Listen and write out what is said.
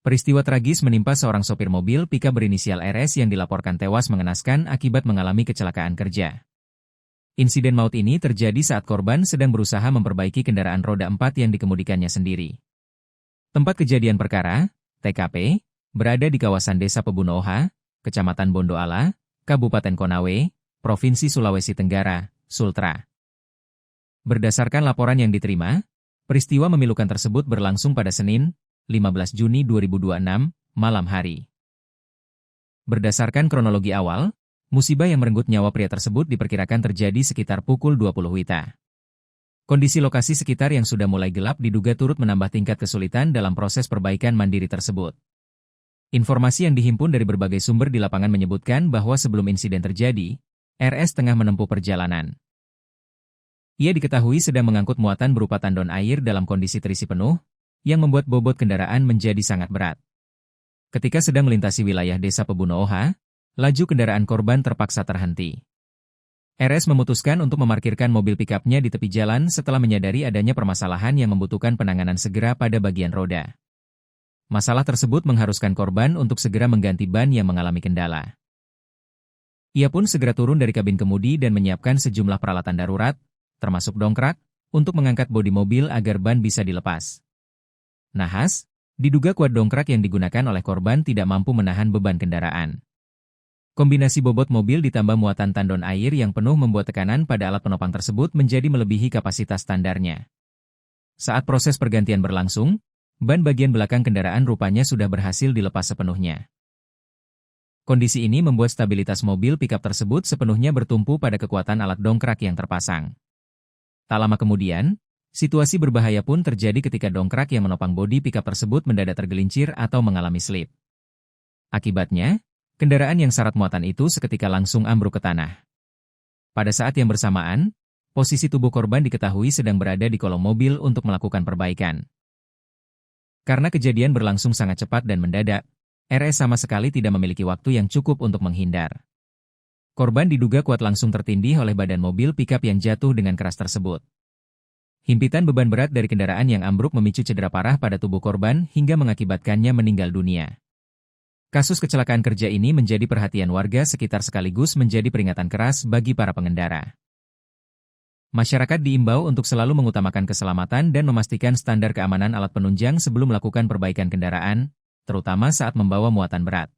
Peristiwa tragis menimpa seorang sopir mobil pickup berinisial RS yang dilaporkan tewas mengenaskan akibat mengalami kecelakaan kerja. Insiden maut ini terjadi saat korban sedang berusaha memperbaiki kendaraan roda 4 yang dikemudikannya sendiri. Tempat kejadian perkara, TKP, berada di kawasan Desa Pebunooha, Kecamatan Bondoala, Kabupaten Konawe, Provinsi Sulawesi Tenggara, Sultra. Berdasarkan laporan yang diterima, peristiwa memilukan tersebut berlangsung pada Senin, 15 Juni 2026, malam hari. Berdasarkan kronologi awal, musibah yang merenggut nyawa pria tersebut diperkirakan terjadi sekitar pukul 20 WITA. Kondisi lokasi sekitar yang sudah mulai gelap diduga turut menambah tingkat kesulitan dalam proses perbaikan mandiri tersebut. Informasi yang dihimpun dari berbagai sumber di lapangan menyebutkan bahwa sebelum insiden terjadi, RS tengah menempuh perjalanan. Ia diketahui sedang mengangkut muatan berupa tandon air dalam kondisi terisi penuh, yang membuat bobot kendaraan menjadi sangat berat. Ketika sedang melintasi wilayah Desa Pebunooha, laju kendaraan korban terpaksa terhenti. RS memutuskan untuk memarkirkan mobil pikapnya di tepi jalan setelah menyadari adanya permasalahan yang membutuhkan penanganan segera pada bagian roda. Masalah tersebut mengharuskan korban untuk segera mengganti ban yang mengalami kendala. Ia pun segera turun dari kabin kemudi dan menyiapkan sejumlah peralatan darurat, termasuk dongkrak, untuk mengangkat bodi mobil agar ban bisa dilepas. Nahas, diduga kuat dongkrak yang digunakan oleh korban tidak mampu menahan beban kendaraan. Kombinasi bobot mobil ditambah muatan tandon air yang penuh membuat tekanan pada alat penopang tersebut menjadi melebihi kapasitas standarnya. Saat proses pergantian berlangsung, ban bagian belakang kendaraan rupanya sudah berhasil dilepas sepenuhnya. Kondisi ini membuat stabilitas mobil pickup tersebut sepenuhnya bertumpu pada kekuatan alat dongkrak yang terpasang. Tak lama kemudian, situasi berbahaya pun terjadi ketika dongkrak yang menopang bodi pickup tersebut mendadak tergelincir atau mengalami slip. Akibatnya, kendaraan yang syarat muatan itu seketika langsung ambruk ke tanah. Pada saat yang bersamaan, posisi tubuh korban diketahui sedang berada di kolong mobil untuk melakukan perbaikan. Karena kejadian berlangsung sangat cepat dan mendadak, RS sama sekali tidak memiliki waktu yang cukup untuk menghindar. Korban diduga kuat langsung tertindih oleh badan mobil pickup yang jatuh dengan keras tersebut. Himpitan beban berat dari kendaraan yang ambruk memicu cedera parah pada tubuh korban hingga mengakibatkannya meninggal dunia. Kasus kecelakaan kerja ini menjadi perhatian warga sekitar sekaligus menjadi peringatan keras bagi para pengendara. Masyarakat diimbau untuk selalu mengutamakan keselamatan dan memastikan standar keamanan alat penunjang sebelum melakukan perbaikan kendaraan, terutama saat membawa muatan berat.